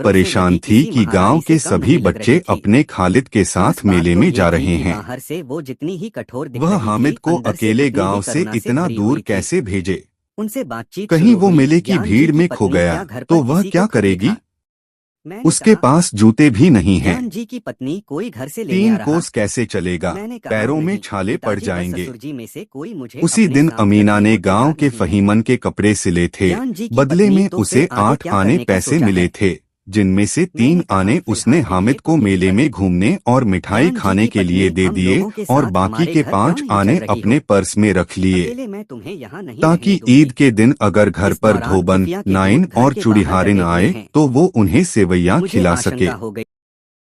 खबरों से परेशान लगी थी किसी कि गांव महामारी के से कम सभी नहीं लग बच्चे रही थी। अपने खालिद के खास साथ बात मेले तो में ये जा थी रहे कि हैं। बाहर से वो जितनी ही कठोर दिख वह रही हामिद थी, को अंदर से अकेले उतनी ही गांव से करुणा से इतना भरी दूर हुई थी। कैसे भेजे? उनसे बातचीत कहीं शुरू वो हुई। मेले की ज्ञान जी भीड़ की में खो पत्नी गया क्या घर तो पर वह किसी क्या को ढूंढे करेगी? था? मैंने उसके कहा, पास जूते भी नहीं हैं। ज्ञान जी की पत्नी कोई घर से लेने आ 3 रहा। कोस कैसे चलेगा? मैंने कहा, पैरों में नहीं, छाले पड़ पिताजी और जाएंगे। ससुर जी में से कोई मुझे उसी अपने दिन साथ अमीना रखने ने को गांव तैयार के नहीं है। फहीमन के कपड़े सिले थे। ज्ञान जी की बदले पत्नी में तो उसे फिर आगे 8 क्या आने करने का पैसे सोचा मिले है? थे, जिनमें से 3 मैंने कहा, आने उसने फिलहाल के लिए हामिद तो को यही मेले में काफी। घूमने और मिठाई ज्ञान जी खाने की के लिए पत्नी, दे हम दिए लोगों के और साथ बाकी हमारे के घर 5 क्यों नहीं आने चल रही अपने हो? पर्स में रख लिए, अकेले मैं तुम्हें यहाँ नहीं रहने ताकि दूंगी। ईद के दिन अगर घर इस पर दौरान धोबन, खुफिया के नाइन दूत घर और के बाहर चूड़िहारिन डटे हुए आए हैं। तो वो उन्हें सेवैयां मुझे खिला आशंका सके। हो गई।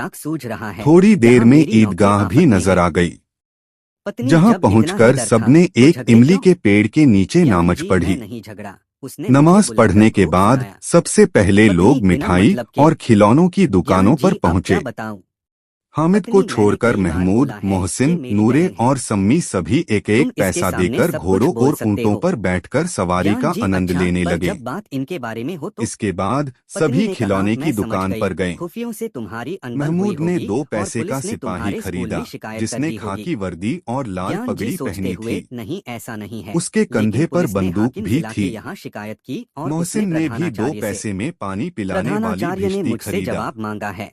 मजाक सूझ रहा है। थोड़ी देर यहाँ में मेरी ईदगाह नौकरी भी आफत में नजर है। आ गई, पत्नी जहां जब इतना पहुंचकर ही डर था, सबने तो एक झगड़े इमली क्यों? के पेड़ के नीचे यम नमाज जी पढ़ी। मैं नहीं झगड़ा, उसने मुझे नमाज बुलाकर पढ़ने के खूब बाद सुनाया। सबसे पहले पत्नी लोग बिना मिठाई मतलब के, और खिलौनों की दुकानों यम पर जी अब पहुंचे। क्या बताऊं? हामिद को पत्नी मैंने छोड़कर कई बार महमूद, बोला है मोहसिन, कि मेरी नूरे बहन है। और सम्मी सभी एक तुम एक इसके पैसा सामने देकर सब कुछ घोड़ों बोल और सकते ऊंटों हो। पर बैठकर सवारी यम का जी आनंद अच्छा, लेने पर लगे। जब बात इनके बारे में हो तो? इसके बाद पत्नी सभी ने कहा खिलौने की मैं समझ दुकान गई, पर गए। खुफियों से तुम्हारी अनबन हुई महमूद ने होगी 2 और पैसे का पुलिस ने सिपाही तुम्हारे स्कूल खरीदा, में शिकायत कर जिसने दी होगी। खाकी वर्दी और लाल ज्ञान जी पगड़ी सोचते पहनी हुए थी। नहीं ऐसा नहीं है, उसके लेकिन कंधे पर पुलिस ने बंदूक हाकिम भी जिला के थी। यहाँ शिकायत की और उसने मोहसिन ने भी 2 प्रधानाचार्य से पैसे में पानी पिलाने वाली प्रधानाचार्य ने भिश्ती मुझसे खरीदा। जवाब मांगा है।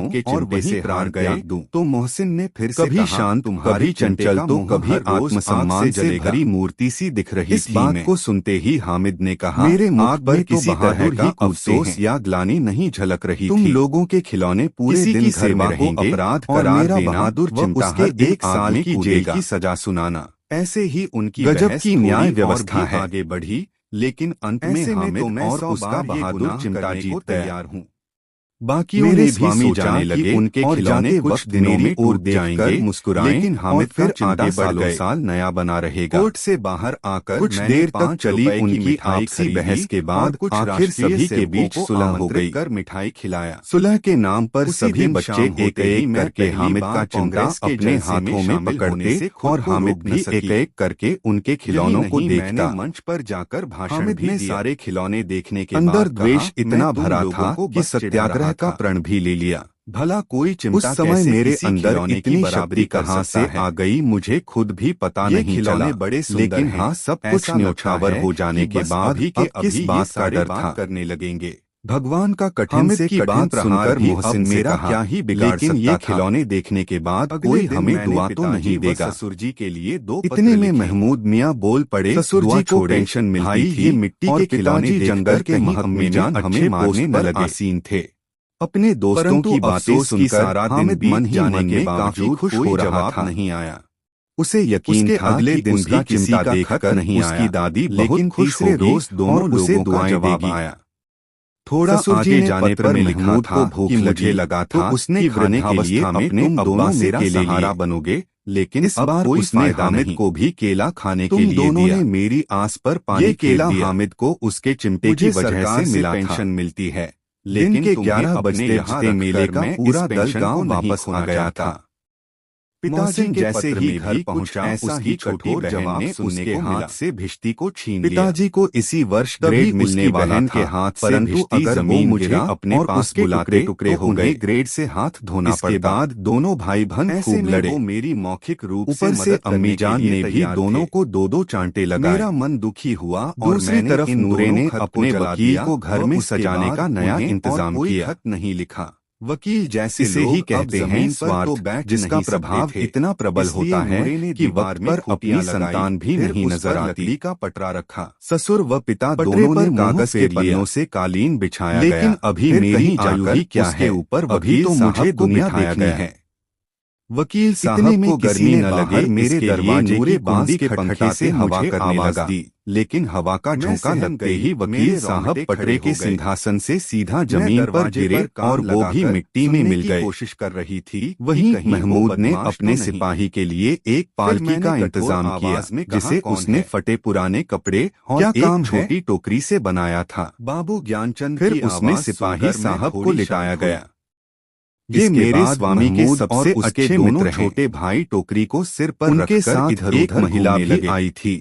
हामिद के चिमटे से हार गया तो मोहसिन ने फिर से कभी शांत कभी चंचल तो कभी आत्मसम्मान से भरी मूर्ति सी दिख रही। इस बात को सुनते ही हामिद ने कहा, मेरे मुख पर किसी तरह का अफसोस या ग्लानि नहीं झलक रही। तुम लोगों के खिलौने पूरे दिन घर में रहेंगे, अपराध करार देना, बहादुर चिमटा उसके 1 साल की जेल की सजा सुनाना। ऐसे ही उनकी गजब की न्याय व्यवस्था है। आगे बढ़ी लेकिन अंत में हामिद और उसका बहादुर चिमटा जीत तैयार हूँ। बाकी मेरे मेरे स्वामी स्वामी जाने जाने लगे लगे उनके और खिलौने जाते कुछ वक्त दिनों मेरी में ओर टूट जाएंगे, देखकर मुस्कुराए, लेकिन हामिद और फिर का चिमटा आगे बढ़ सालों गए। साल नया बना रहेगा। कोर्ट से बाहर आकर कुछ मैंने देर तक 5 चली रुपए की उनकी मिठाई आपसी खरीदी बहस के और बाद कुछ आखिर राष्ट्रीय सभी के सेवकों बीच को सुलह हो आमंत्रित गई। कर मिठाई खिलाया। सुलह के नाम पर उसी सभी दिन बच्चे शाम एक होते ही एक मैं करके पहली हामिद बार का चिमटा कांग्रेस के अपने जलसे में हाथों में शामिल होने पकड़ते से खुद और को हामिद रोक न भी सकी। एक एक करके उनके खिलौनों को देखता। मैंने मंच पर जाकर भाषण हामिद भी ने दिया। सारे खिलौने देखने के अंदर बाद द्वेष कहा, इतना मैं तुम भरा लोगों था को कि बस चिढ़ा सत्याग्रह रहा का था। प्रण भी ले लिया। भला कोई उस चिमटा समय कैसे मेरे किसी अंदर खिलौने की इतनी बराबरी शक्ति कर कहाँ सकता से है? आ गई मुझे खुद भी पता ये नहीं खिलौने चला, बड़े सुंदर लेकिन हैं। हाँ सब ऐसा कुछ लगता न्योछावर है हो जाने कि के बस बाद अभी के अब किस अभी ये बात का सारे डर बात था। करने लगेंगे। भगवान का कठिन हामिद से की कठिन बात प्रहार सुनकर भी मोहसिन अब से मेरा कहा, क्या ही बिगाड़ लेकिन सकता ये था। खिलौने देखने के बाद अगले कोई दिन हमें मैंने दुआ तो पिताजी नहीं व देगा। ससुर जी के लिए 2 इतने पत्र में लिखे। महमूद मियाँ बोल पड़े, ससुर दुआ जी को छोड़े, पेंशन मिलती भाई थी ये मिट्टी और के खिलौने पिताजी देखकर जंगल के कहीं महकमे अम्मी में जान अच्छे हमें मारने पोस्ट न पर लगे। आसीन थे। अपने दोस्तों परंतु की बातें अफसोस की सुनकर सारा दिन हामिद बीत मन ही जाने मन के में काफी बावजूद खुश कोई हो रहा जवाब था। नहीं आया। उसे यकीन उसके था अगले कि दिन उसका भी किसी चिमटा का देखकर खत नहीं उसकी आया, दादी लेकिन बहुत खुश तीसरे होगी रोज दोनों और उसे लोगों का दुआएं जवाब देगी। आया। थोड़ा ससुर जी आगे ने जाने पत्र पर में लिखा महमूद था को भूख कि लगे मुझे लगा तो था उसने कि खाने के लिए वृद्धावस्था में अपने तुम अब्बा दोनों से मेरा केले सहारा लिए, बनोगे, लेकिन इस अब बार कोई उसने फायदा हामिद नहीं। को भी केला खाने के तुम लिए दोनों दिया। ने मेरी आस पर पानी ये फेर केला दिया। हामिद को उसके चिमटे की मुझे वजह सरकार से से मिला पेंशन था। मिलती है, दिन लेकिन के तुम्हें 11 अपने बजते यहाँ बजते मेले रखकर का मैं पूरा इस दल पेंशन गांव को नहीं वापस खोना आ गया चाहता। था। पिताजी मोहसिन के जैसे पत्र ही में घर भी पहुंचा, कुछ ऐसा उसकी ही छोटी कठोर बहन जवाब ने उसके उसके हाथ हाथ से भिश्ती को छीन लिया। पिताजी को इसी वर्ष ग्रेड ग्रेड मिलने उसकी वाला बहन था, के हाथ से परंतु भिश्ती अगर वो जमीन मुझे गिरा अपने और पास उसके बुलाते टुकड़े टुकड़े तो हो गए। उन्हें ग्रेड से हाथ धोना इसके पड़ता। बाद दोनों भाई बहन ऐसे खूब में लड़े। वो मेरी मौखिक रूप से ऊपर से मदद अम्मी करने के जान लिए ने भी तैयार दोनों थे। को 2-2 चांटे लगाए। मेरा मन दुखी हुआ और दूसरी मैंने तरफ इन नूरे दोनों ने खत को अपने जला वकील दिया को घर व में उसके सजाने बाद का नया उन्हें इंतजाम और कोई किया। खत नहीं लिखा। वकील जैसे इसे लोग ही अब कहते हैं जमीन पर तो स्वार्थ, बैठ जिसका नहीं सकते प्रभाव थे। इतना प्रबल इसलिए होता है नूरे ने कि दीवार वक्त में पर खूंटियां अपनी लगाई, संतान भी फिर नहीं उस नजर पर आती। लकड़ी का पटरा रखा। ससुर व पिता पटरे दोनों पर ने मुंह कागज के फेर लिया। पन्नों से कालीन बिछाया लेकिन गया। अभी फिर मेरी कहीं आयु जाकर ही क्या उसके है, ऊपर अभी वकील तो साहब मुझे को दुनिया बिठाया देखनी गया। है। वकील इतने साहब में को किसी गर्मी ने न लगे, बाहर मेरे इसके लिए दरवाजे नूरे की बांस कुंडी के पंखे खटखटाते से हवा मुझे करने आवाज लगा, दी। लेकिन हवा का मैं झोंका सहम लगते गई, ही मेरे वकील साहब रोंगटे पटरे खड़े के हो गए। सिंहासन से सीधा मैं जमीन पर दरवाजे गिरे पर कान और वो भी लगाकर मिट्टी में सुनने मिल की गए। कोशिश कर रही थी कि वहीं कहीं वो महमूद ने बदमाश अपने तो नहीं। सिपाही के लिए एक पालकी मैंने का कठोर इंतजाम किया, आवाज में कहा, जिसे कौन उसने है? फटे पुराने कपड़े और क्या एक काम है? छोटी टोकरी से बनाया था। बाबू ज्ञानचंद फिर की उसमें आवाज सिपाही सुनकर मैं साहब को थोड़ी लिटाया शांत हुई। गया। ये इसके मेरे बाद स्वामी के महमूद सबसे और उसके अच्छे दोनों मित्र हैं। छोटे भाई टोकरी को सिर पर उनके रखकर साथ इधर-उधर एक महिला घूमने भी लगे। आई थी।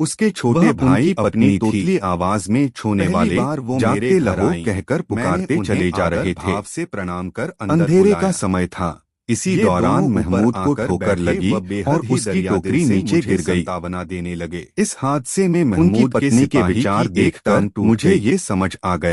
उसके वह छोटे उनकी भाई पत्नी अपनी थी। तोतली आवाज में छूने पहली वाले बार वो मेरे जागते घर लहो आईं। कहकर मैंने पुकारते उन्हें चले जा आदर रहे थे। भाव से प्रणाम कर अंदर अंधेरे बुलाया। का समय था। इसी ये दौरान दोनों महमूद ऊपर को आकर ठोकर बैठे लगी व बेहद और ही उसकी दरिया टोकरी दिल से नीचे मुझे गिर गई। सांत्वना देने लगे। इस हादसे में उनकी महमूद पत्नी पत्नी के सिपाही विचार की एक देखकर टांग टूट मुझे गई। ये समझ आ गया